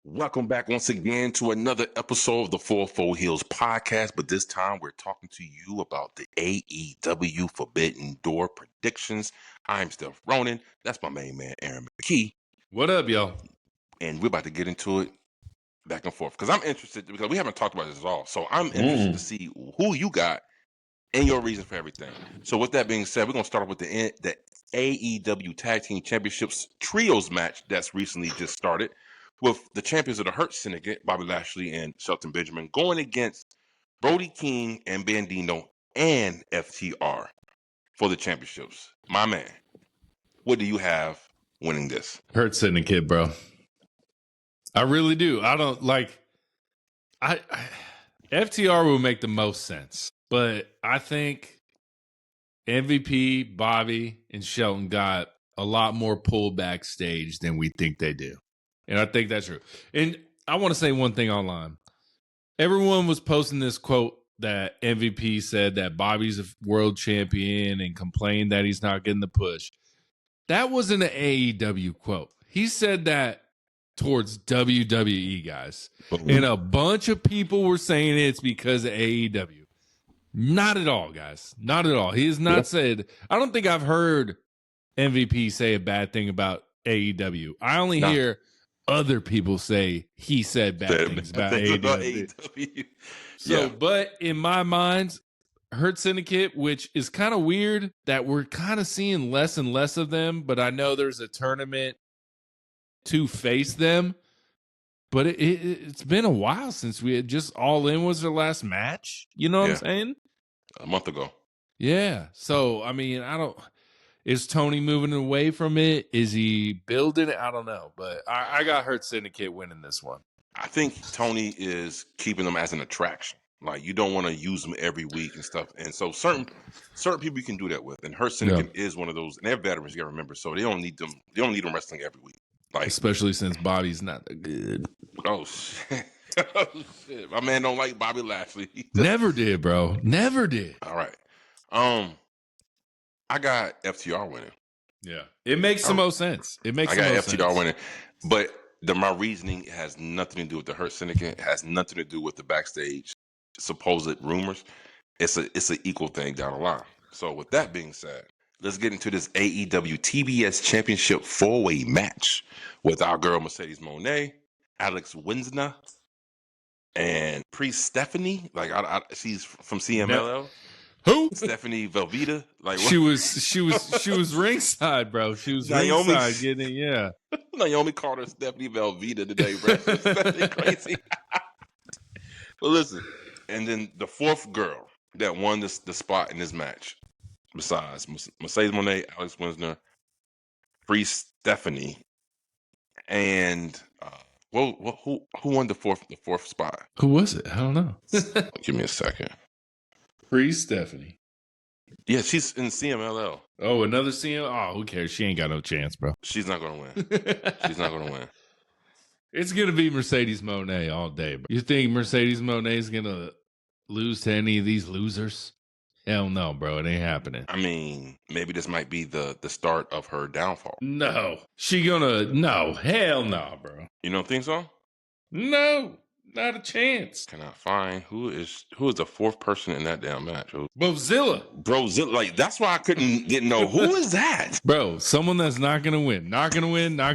Welcome back once again to another episode of the FourFoldHeels podcast, but this time we're talking to you about the AEW Forbidden Door predictions. I'm Steph Ronin. That's my main man, McKee. What up, y'all? And we're about to get into it back and forth because I'm interested because we haven't talked about this at all. So I'm interested to see who you got and your reason for everything. So with that being said, we're going to start off with the AEW Tag Team Championships Trios match that's recently just started, with the champions of the Hurt Syndicate, Bobby Lashley and Shelton Benjamin, going against Brody King and Bandito and FTR for the championships. My man, what do you have winning this? Hurt Syndicate, bro. I really do. I don't like. FTR will make the most sense, but I think MVP, Bobby, and Shelton got a lot more pull backstage than we think they do. And I think that's true. And I want to say one thing online. Everyone was posting this quote that MVP said that Bobby's a world champion and complained that he's not getting the push. That wasn't an AEW quote. He said that towards WWE guys. And a bunch of people were saying it's because of AEW. Not at all, guys. Not at all. He has not said, I don't think I've heard MVP say a bad thing about AEW. I only hear other people say he said bad things about AEW. So, but in my mind, Hurt Syndicate, which is kind of weird that we're kind of seeing less and less of them, but I know there's a tournament to face them. But it's been a while since we had just All In was their last match. You know what I'm saying? A month ago. Yeah. So, I mean, is Tony moving away from it? Is he building it? I don't know. But I got Hurt Syndicate winning this one. I think Tony is keeping them as an attraction. Like, you don't want to use them every week and stuff. And so certain people you can do that with. And Hurt Syndicate is one of those. And they're veterans, you got to remember. So they don't need them. They don't need them wrestling every week. Like, especially since Bobby's not that good. Oh, shit. Oh, shit. My man don't like Bobby Lashley. Never did, bro. Never did. All right. I got FTR winning. Yeah. It makes the most sense. I got FTR winning. But my reasoning has nothing to do with the Hurt Syndicate. It has nothing to do with the backstage supposed rumors. It's an equal thing down the line. So with that being said, let's get into this AEW TBS Championship 4-way match with our girl Mercedes Monet, Alex Winsner, and Priest Stephanie. Like she's from CMLL. Who? Stephanie Velveeta. Like she was ringside, bro. She was ringside getting Naomi called her Stephanie Velveeta today, bro. That's crazy. But listen, and then the fourth girl that won the spot in this match, besides Mercedes Monet, Alex Winsner, Priest Stephanie, and who won the fourth spot? Who was it? I don't know. Give me a second. Priest Stephanie. Yeah, she's in CMLL. Oh, another CM? Oh, who cares? She ain't got no chance, bro. She's not gonna win. She's not gonna win. It's gonna be Mercedes Monet all day, bro. You think Mercedes Monet is gonna lose to any of these losers? Hell no, bro. It ain't happening. I mean, maybe this might be the start of her downfall. No. Hell no, bro. You don't think so? No. Not a chance. Can I find who is the fourth person in that damn match? Brozilla. Like, that's why I couldn't know who is that? Bro, someone that's not gonna win. Not gonna win. Okay,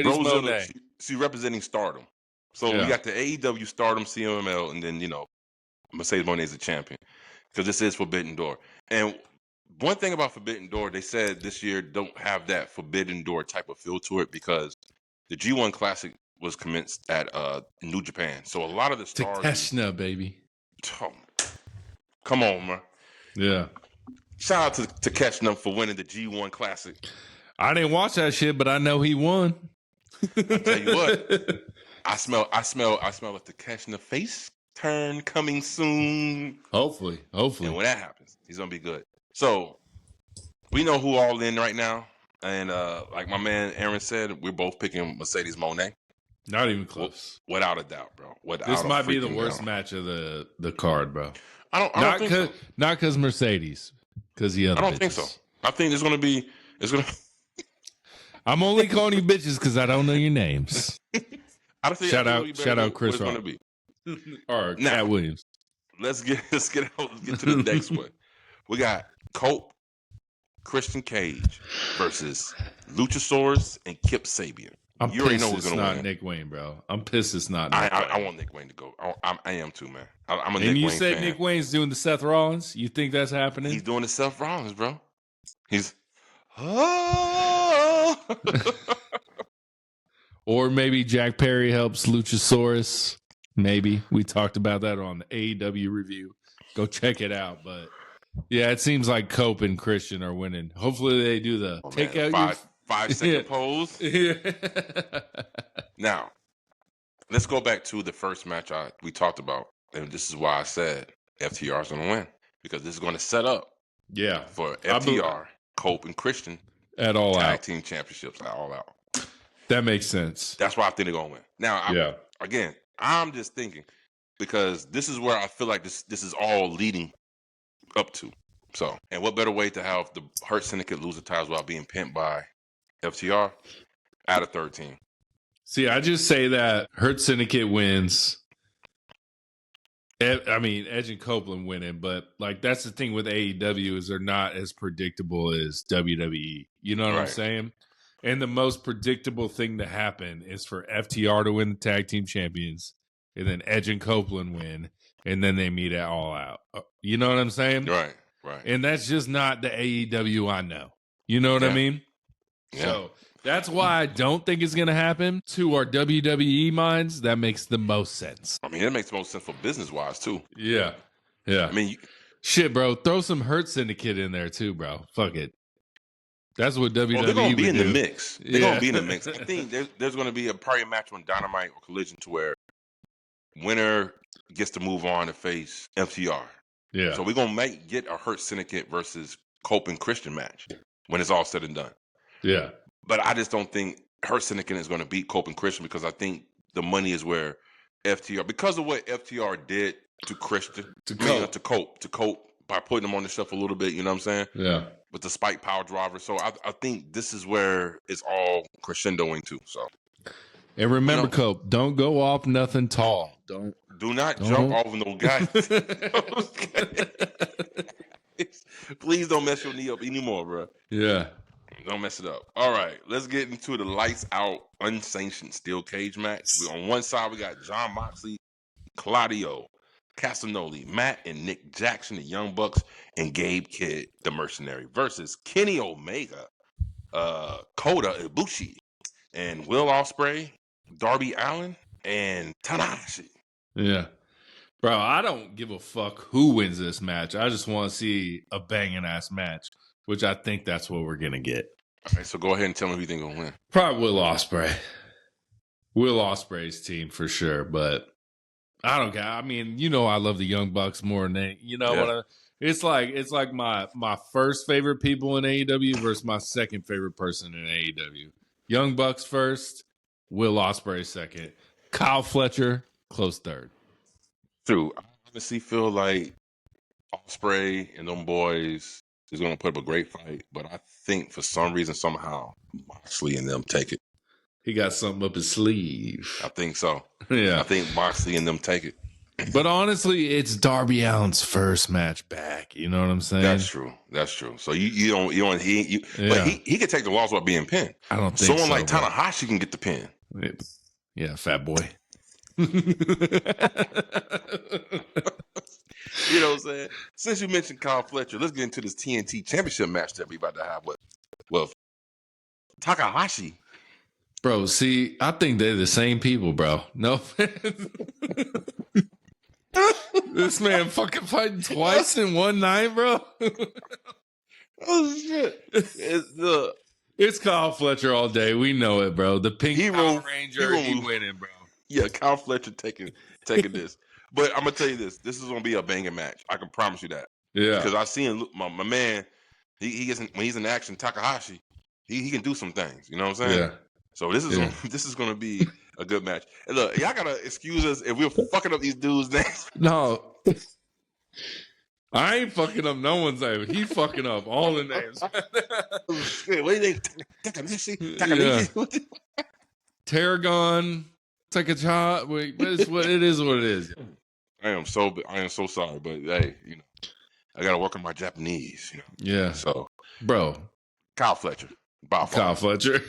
Brozilla. She's representing Stardom. So we got the AEW Stardom CMLL, and then Mercedes Monet is the champion. Because this is Forbidden Door. And one thing about Forbidden Door, they said this year don't have that Forbidden Door type of feel to it because the G1 Classic was commenced at New Japan. So a lot of the stars... Takeshita, baby. Oh, come on, man. Yeah. Shout out to Takeshita for winning the G1 Classic. I didn't watch that shit, but I know he won. I'll tell you what. I smell a Takeshita face turn coming soon. Hopefully. And when that happens, he's going to be good. So, we know who all in right now. And like my man Aaron said, we're both picking Mercedes Monet. Not even close. Without a doubt, bro. This might be the worst match of the card, bro. I don't think so. Not because Mercedes. Because the other I don't think so. I think it's going to be... I'm only calling you bitches because I don't know your names. Shout out Chris Rock. Or now, Cat Williams. Let's get to the next one. We got Cope, Christian Cage versus Luchasaurus and Kip Sabian. You already know who's going to win. Nick Wayne, bro. I'm pissed it's not Nick Wayne. I want Nick Wayne to go. I am too, man. I'm a Nick Wayne fan. And you said Nick Wayne's doing the Seth Rollins? You think that's happening? He's doing the Seth Rollins, bro. He's... Oh! Or maybe Jack Perry helps Luchasaurus. Maybe. We talked about that on the AEW review. Go check it out. But, yeah, it seems like Cope and Christian are winning. Hopefully they do the take out your... 5-second pose. Yeah. Now, let's go back to the first match we talked about. And this is why I said FTR is going to win. Because this is going to set up for FTR, Cope, and Christian at all tag out. Team Championships at all out. That makes sense. That's why I think they're going to win. Now, again, I'm just thinking because this is where I feel like this is all leading up to. So, and what better way to have the Hurt Syndicate lose the titles while being pinned by FTR? Add a third team. See, I just say that Hurt Syndicate wins. I mean, Edge and Copeland winning, but like that's the thing with AEW is they're not as predictable as WWE. You know what I'm saying? And the most predictable thing to happen is for FTR to win the tag team champions, and then Edge and Copeland win, and then they meet at All Out. You know what I'm saying? Right. And that's just not the AEW I know. You know what I mean? Yeah. So that's why I don't think it's going to happen. To our WWE minds, that makes the most sense. I mean, it makes the most sense for business-wise, too. Yeah. I mean, shit, bro. Throw some Hurt Syndicate in there, too, bro. Fuck it. That's what WWE they're going to be in do. the mix. They're going to be in the mix. I think there's going to be probably a match on Dynamite or Collision to where winner gets to move on to face FTR. Yeah. So we're going to get a Hurt Syndicate versus Cope and Christian match when it's all said and done. Yeah. But I just don't think Hurt Syndicate is going to beat Cope and Christian because I think the money is where FTR, because of what FTR did to Christian, to Cope by putting him on the shelf a little bit, you know what I'm saying? Yeah. With the spike power driver. So I think this is where it's all crescendoing to. So. And remember, Cope, don't go off nothing tall. Do not jump off no guy. Please don't mess your knee up anymore, bro. Yeah. Don't mess it up. All right, let's get into the lights out unsanctioned steel cage match. On one side, we got Jon Moxley, Claudio Castagnoli, Matt and Nick Jackson, the Young Bucks, and Gabe Kidd, the Mercenary, versus Kenny Omega, Kota Ibushi, and Will Ospreay, Darby Allin, and Tanahashi. Yeah. Bro, I don't give a fuck who wins this match. I just want to see a banging ass match, which I think that's what we're going to get. All right, so go ahead and tell me who you think going to win. Probably Will Ospreay. Will Ospreay's team for sure, but I don't care. I mean, you know I love the Young Bucks more than they, you know what it's like my first favorite people in AEW versus my second favorite person in AEW. Young Bucks first, Will Ospreay second, Kyle Fletcher close third. True. I honestly feel like Ospreay and them boys is going to put up a great fight, but I think for some reason, somehow, Moxley and them take it. He got something up his sleeve. I think so. Yeah. I think Moxley and them take it. But honestly, it's Darby Allin's first match back. You know what I'm saying? That's true. So but he can take the loss while being pinned. I don't think someone like Tanahashi can get the pin. Yeah, fat boy. You know what I'm saying? Since you mentioned Kyle Fletcher, let's get into this TNT Championship match that we about to have with Takahashi. Bro, see, I think they're the same people, bro. No offense. This man fucking fighting twice in one night, bro. Oh, shit. It's Kyle Fletcher all day. We know it, bro. The pink Power Ranger, he winning, bro. Yeah, Kyle Fletcher taking this. But I'm going to tell you this. This is going to be a banging match. I can promise you that. Yeah. Because I've seen my man, he gets when he's in action, Takahashi, he can do some things. You know what I'm saying? Yeah. So this is going to be a good match. And look, y'all got to excuse us if we're fucking up these dudes' names. No. I ain't fucking up no one's name. He fucking up all the names. Oh, shit. What do you think? Takahashi? Yeah. Tarragon, Takahashi. Wait, but it's what it is. What it is. I am so sorry, but hey, I gotta work on my Japanese. Yeah. So, bro, Kyle Fletcher, Kyle Fletcher.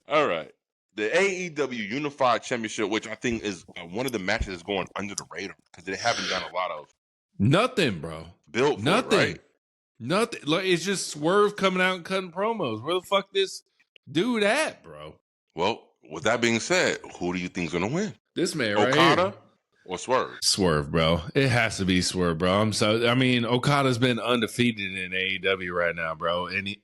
All right. The AEW Unified Championship, which I think is one of the matches that's going under the radar because they haven't done a lot of nothing, bro. Built for nothing, it, right? Nothing. Like it's just Swerve coming out and cutting promos. Where the fuck this dude at, bro? Well, with that being said, who do you think's gonna win? This man, right Okada here. or Swerve? Swerve, bro. It has to be Swerve, bro. Okada's been undefeated in AEW right now, bro. And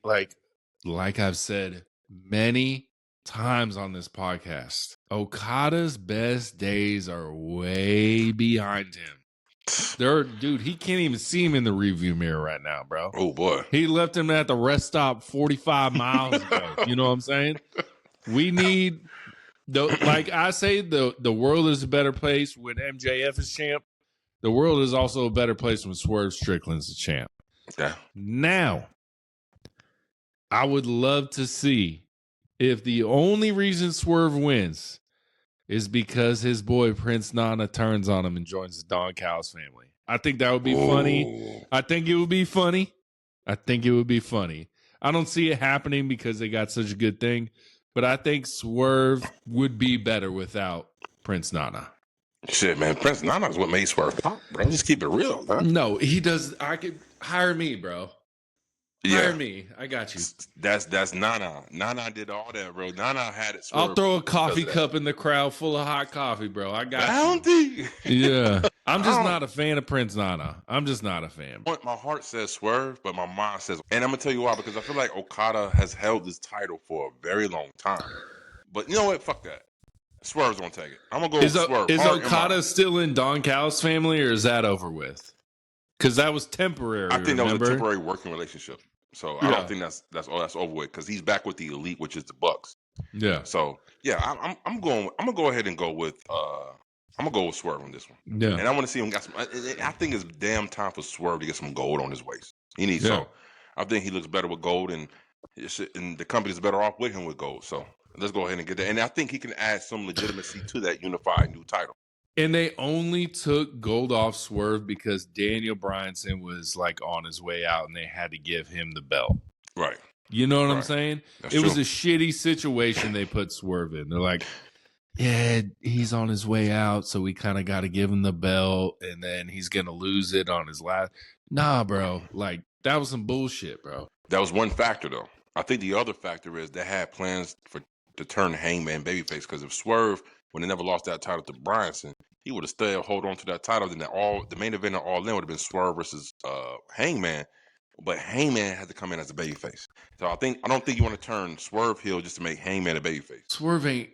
like I've said many times on this podcast, Okada's best days are way behind him. Dude, he can't even see him in the review mirror right now, bro. Oh boy. He left him at the rest stop 45 miles ago. You know what I'm saying? We need like I say, the world is a better place when MJF is champ. The world is also a better place when Swerve Strickland's the champ. Yeah. Now, I would love to see if the only reason Swerve wins is because his boy Prince Nana turns on him and joins the Don Callis family. I think that would be funny. I think it would be funny. I don't see it happening because they got such a good thing, but I think Swerve would be better without Prince Nana. Shit, man. Prince Nana is what made Swerve pop, bro. Just keep it real, man. No, he does. I could hire me, bro. Hire me. I got you. That's Nana. Nana did all that, bro. Nana had it. I'll throw a coffee cup in the crowd full of hot coffee, bro. I got Bounty. you. Yeah. I'm just not a fan of Prince Nana. I'm just not a fan. My heart says Swerve, but my mind says, and I'm gonna tell you why, because I feel like Okada has held this title for a very long time. But you know what? Fuck that. Swerve's gonna take it. I'm gonna go with Swerve. Is Okada still in Don Callis' family, or is that over with? Because that was temporary. I think that was a temporary working relationship. So I don't think that's over with because he's back with the Elite, which is the Bucks. Yeah. So yeah, I'm going to go ahead and go with Swerve on this one. Yeah. And I want to see him get some. I think it's damn time for Swerve to get some gold on his waist. He needs so. I think he looks better with gold, and the company's better off with him with gold. So let's go ahead and get that. And I think he can add some legitimacy to that unified new title. And they only took gold off Swerve because Daniel Bryanson was like on his way out and they had to give him the belt. Right. You know what I'm saying? That's it was true. a shitty situation they put Swerve in. They're like, yeah, he's on his way out, so we kind of got to give him the belt and then he's going to lose it on his last. Nah, bro. Like, that was some bullshit, bro. That was one factor, though. I think the other factor is they had plans to turn Hangman babyface because if Swerve, when they never lost that title to Bryanson, he would have still hold on to that title. Then the main event of All In would have been Swerve versus Hangman, but Hangman had to come in as a babyface. So I don't think you want to turn Swerve heel just to make Hangman a babyface.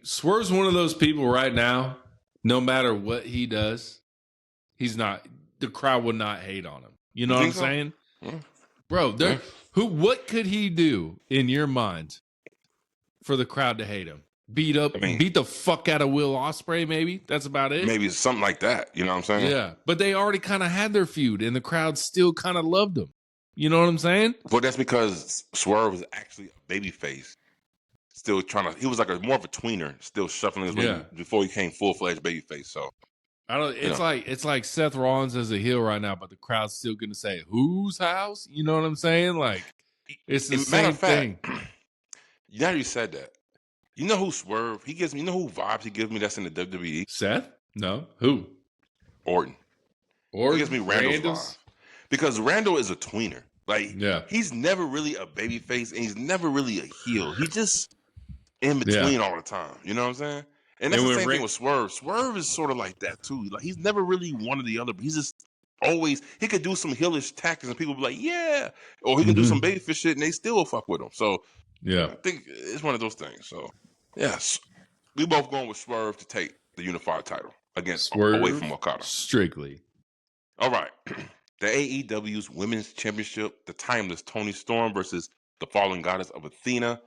Swerve's one of those people right now. No matter what he does, the crowd would not hate on him. You know what I'm saying, bro? What could he do in your mind for the crowd to hate him? Beat the fuck out of Will Ospreay, maybe? That's about it. Maybe something like that. You know what I'm saying? Yeah. But they already kind of had their feud, and the crowd still kind of loved him. You know what I'm saying? But that's because Swerve was actually a babyface. Still he was like more of a tweener, still shuffling his way before he came full-fledged babyface. So it's like Seth Rollins as a heel right now, but the crowd's still gonna say, whose house? You know what I'm saying? Like, it's the same thing. Now you said that. You know who Swerve? You know who vibes he gives me that's in the WWE? Seth? No. Who? Orton. He gives me Randall's vibe. Because Randall is a tweener. Like, he's never really a babyface and he's never really a heel. He's just in between all the time. You know what I'm saying? And that's the same thing with Swerve. Swerve is sort of like that too. Like, he's never really one or the other, but he's just always, he could do some heelish tactics and people be like, yeah. Or he can do some babyface shit and they still will fuck with him. So, I think it's one of those things. So, yes, we both going with Swerve to take the unified title away from Okada. Strictly. All right. The AEW's Women's Championship, the timeless Toni Storm versus the Fallen Goddess of Athena.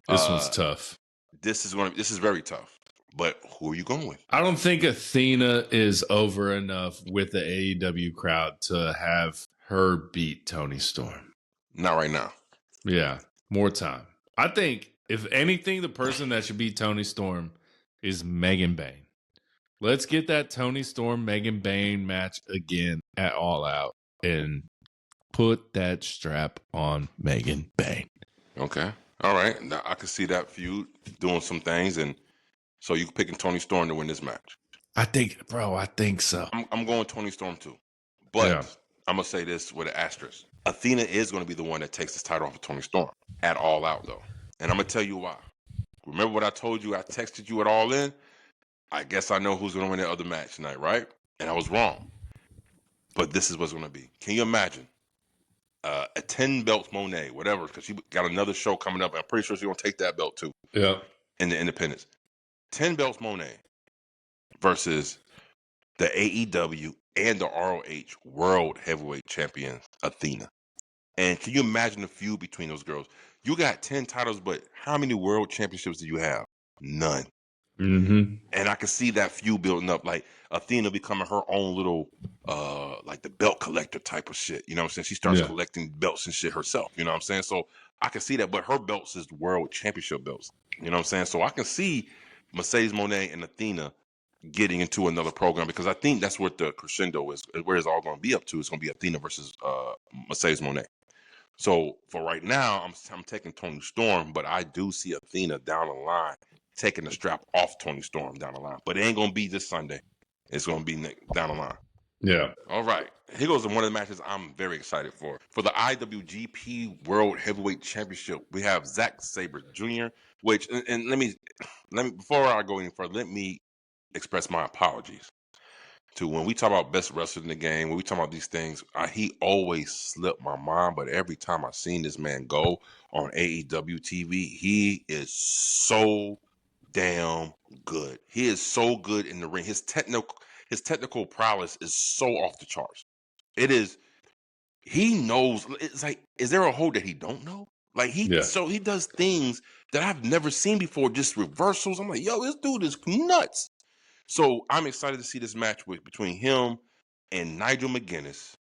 This one's tough. This is very tough. But who are you going with? I don't think Athena is over enough with the AEW crowd to have her beat Toni Storm. Not right now. Yeah, more time. I think, if anything, the person that should beat Toni Storm is Megan Bayne. Let's get that Toni Storm Megan Bayne match again at All Out and put that strap on Megan Bayne. Okay. All right. Now, I can see that feud doing some things, and so you picking Toni Storm to win this match. I think so. I'm going Toni Storm too. But I'm going to say this with an asterisk. Athena is going to be the one that takes this title off of Toni Storm at All Out, though. And I'm going to tell you why. Remember what I told you? I texted you at All In. I guess I know who's going to win the other match tonight, right? And I was wrong. But this is what's going to be. Can you imagine a 10 belts Monet, whatever, because she got another show coming up. And I'm pretty sure she's going to take that belt too. Yeah. In the Independence. 10 belts Monet versus the AEW and the ROH World Heavyweight Champion Athena. And can you imagine the feud between those girls? You got 10 titles, but how many world championships do you have? None. Mm-hmm. And I can see that feud building up, like Athena becoming her own little, like the belt collector type of shit. You know what I'm saying? She starts collecting belts and shit herself. You know what I'm saying? So I can see that, but her belts is world championship belts. You know what I'm saying? So I can see Mercedes Monet and Athena getting into another program, because I think that's what the crescendo is, where it's all going to be up to. It's going to be Athena versus Mercedes Monet. So for right now, I'm taking Toni Storm, but I do see Athena down the line taking the strap off Toni Storm down the line. But it ain't going to be this Sunday. It's going to be down the line. Yeah. All right. Here goes one of the matches I'm very excited for. For the IWGP World Heavyweight Championship, we have Zack Sabre Jr., which, and let me, before I go any further, let me express my apologies to when we talk about best wrestler in the game, when we talk about these things, he always slipped my mind, but every time I seen this man go on AEW TV, he is so damn good. He is so good in the ring. His technical prowess is so off the charts. It is, he knows, it's like, is there a hold that he don't know? Like so he does things that I've never seen before, just reversals. I'm like, yo, this dude is nuts. So I'm excited to see this match between him and Nigel McGuinness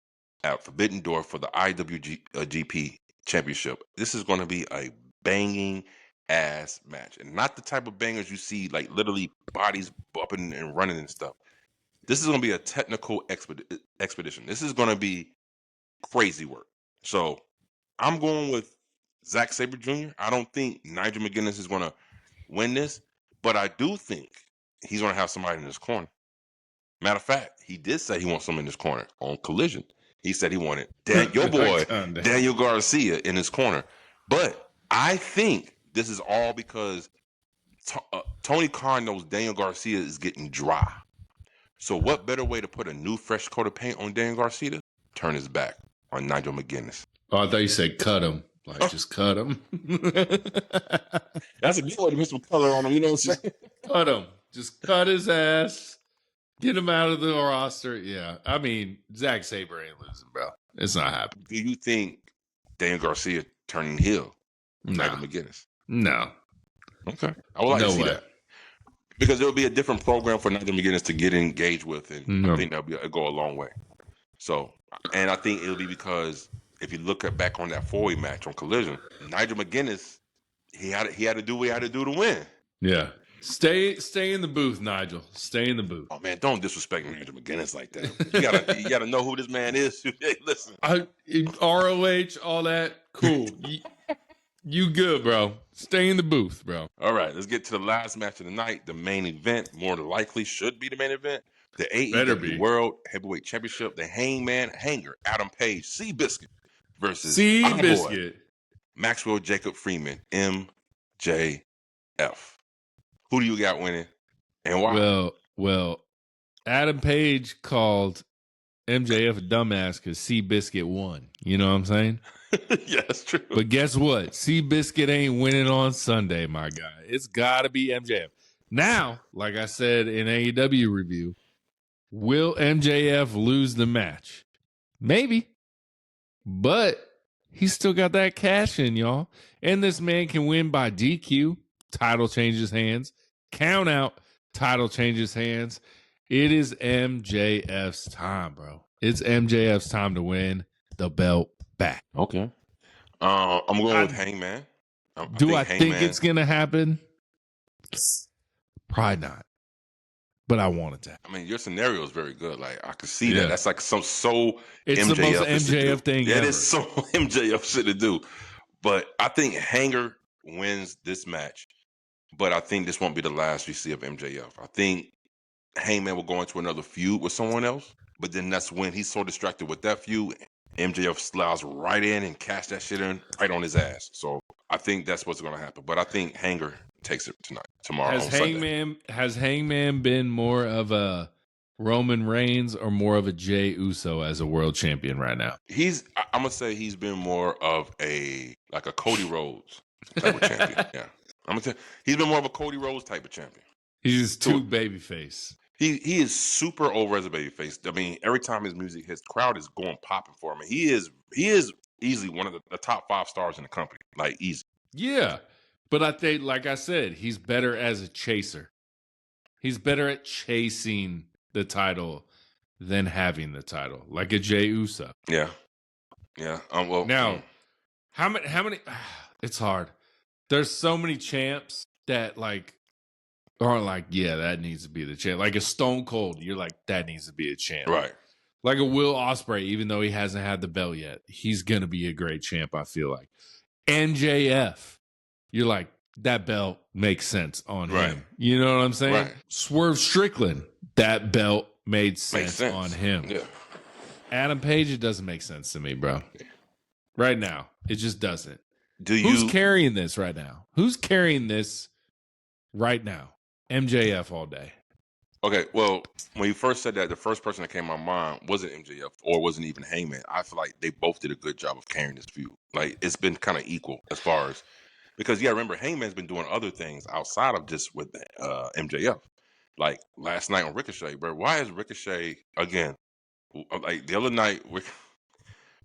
at Forbidden Door for the IWGP Championship. This is going to be a banging ass match, and not the type of bangers you see, like literally bodies bumping and running and stuff. This is going to be a technical expedition. This is going to be crazy work. So I'm going with Zack Sabre Jr. I don't think Nigel McGuinness is going to win this, but I do think he's going to have somebody in his corner. Matter of fact, he did say he wants someone in his corner on Collision. He said he wanted your boy, Daniel Garcia, in his corner. But I think this is all because Tony Khan knows Daniel Garcia is getting dry. So what better way to put a new fresh coat of paint on Daniel Garcia? Turn his back on Nigel McGuinness. Oh, I thought you said cut him. Like, just cut him. That's a good way to put some color on him. You know what I'm saying? Cut him. Just cut his ass. Get him out of the roster. Yeah. I mean, Zack Sabre ain't losing, bro. It's not happening. Do you think Daniel Garcia turning heel? Nigel McGuinness? No. Okay. I would like to see that. Because there will be a different program for Nigel McGuinness to get engaged with, and I think that'll go a long way. So, and I think it'll be because if you look back on that 4-way match on Collision, Nigel McGuinness, he had to do what he had to do to win. Yeah. Stay in the booth, Nigel. Stay in the booth. Oh man, don't disrespect Nigel McGuinness like that. You gotta know who this man is. Hey, listen. ROH, all that, cool. You good, bro. Stay in the booth, bro. All right, let's get to the last match of the night. The main event, more than likely, should be the main event. The AEW World Heavyweight Championship. The Hangman Hanger, Adam Page, Seabiscuit versus Seabiscuit, Maxwell Jacob Freeman, MJF. Who do you got winning, and why? Well, Adam Page called MJF a dumbass because Seabiscuit won. You know what I'm saying? Yeah, that's true. But guess what? Seabiscuit ain't winning on Sunday, my guy. It's got to be MJF. Now, like I said in AEW review, will MJF lose the match? Maybe. But he's still got that cash in, y'all. And this man can win by DQ. Title changes hands. Count out. Title changes hands. It is MJF's time, bro. It's MJF's time to win. the belt back. Okay. I'm going with Hangman. I think it's going to happen? Probably not. But I want it to happen. I mean, your scenario is very good. Like, I can see that. That's like so it's MJF the most MJF thing ever. It is so MJF shit to do. But I think Hanger wins this match. But I think this won't be the last we see of MJF. I think Hangman will go into another feud with someone else. But then that's when he's so distracted with that feud, MJF slides right in and cash that shit in right on his ass. So I think that's what's going to happen. But I think Hanger takes it tomorrow on Sunday. Has Hangman been more of a Roman Reigns or more of a Jey Uso as a world champion right now? I'm going to say he's been more of a Cody Rhodes type of champion. Yeah. I'm going to say he's been more of a Cody Rhodes type of champion. He's just too babyface. He is super over as a babyface. I mean, every time his music hits, crowd is going popping for him. And he is easily one of the top 5 stars in the company. Like, easy. Yeah. But I think, like I said, he's better as a chaser. He's better at chasing the title than having the title, like a Jey Uso. Yeah. Yeah. How many? It's hard. There's so many champs that are like, yeah, that needs to be the champ. Like a Stone Cold, you're like, that needs to be a champ. Right. Like a Will Ospreay, even though he hasn't had the belt yet, he's gonna be a great champ, I feel like. MJF, you're like, that belt makes sense on him. You know what I'm saying? Right. Swerve Strickland, that belt made sense on him. Yeah. Adam Page, it doesn't make sense to me, bro. Right now, it just doesn't. Who's carrying this right now? Who's carrying this right now? MJF all day. Okay, well, when you first said that, the first person that came to my mind wasn't MJF or wasn't even Hangman. I feel like they both did a good job of carrying this feud. Like, it's been kind of equal as far as, because, yeah, remember, Hangman's been doing other things outside of just with MJF. Like, last night on Ricochet, bro. Why is Ricochet, again, like, the other night,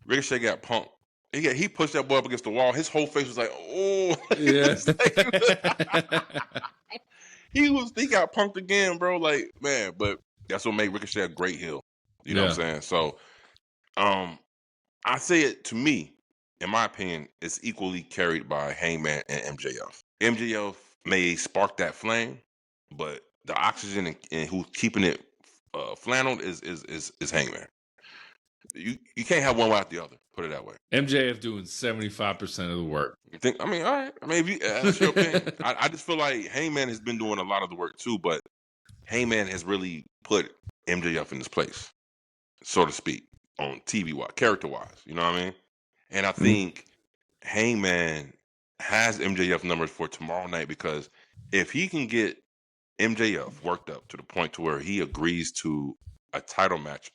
Ricochet got punked. He pushed that boy up against the wall. His whole face was like, oh. Yeah. He got punked again, bro. Like, man, but that's what made Ricochet a great heel. You know what I'm saying? So, I say it, to me, in my opinion, it's equally carried by Hangman and MJF. MJF may spark that flame, but the oxygen and who's keeping it flanneled is Hangman. You can't have one without the other. Put it that way. MJF doing 75% of the work. You think? I mean, all right. I mean, that's your opinion. I just feel like Hangman has been doing a lot of the work too, but Hangman has really put MJF in his place, so to speak, on TV-wise, character-wise. You know what I mean? And I think Hangman has MJF numbers for tomorrow night, because if he can get MJF worked up to the point to where he agrees to a title match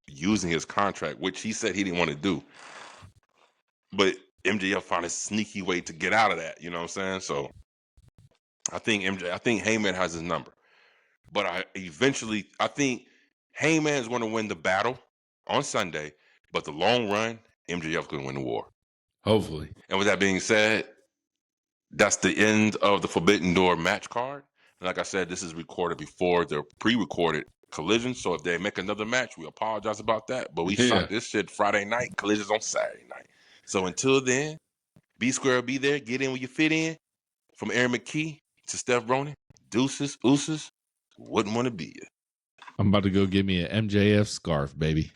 using his contract, which he said he didn't want to do, but MJF found a sneaky way to get out of that. You know what I'm saying? So I think Hangman has his number, but I think Hangman is going to win the battle on Sunday, but the long run, MJF going to win the war. Hopefully. And with that being said, that's the end of the Forbidden Door match card. And like I said, this is recorded before the pre-recorded Collision, so if they make another match, we apologize about that. But we shot this shit Friday night, Collision's on Saturday night. So until then, B Square, be there, get in where you fit in. From Aaron McKee to Steph Ronin, deuces, ooses, wouldn't want to be you. I'm about to go get me an MJF scarf, baby.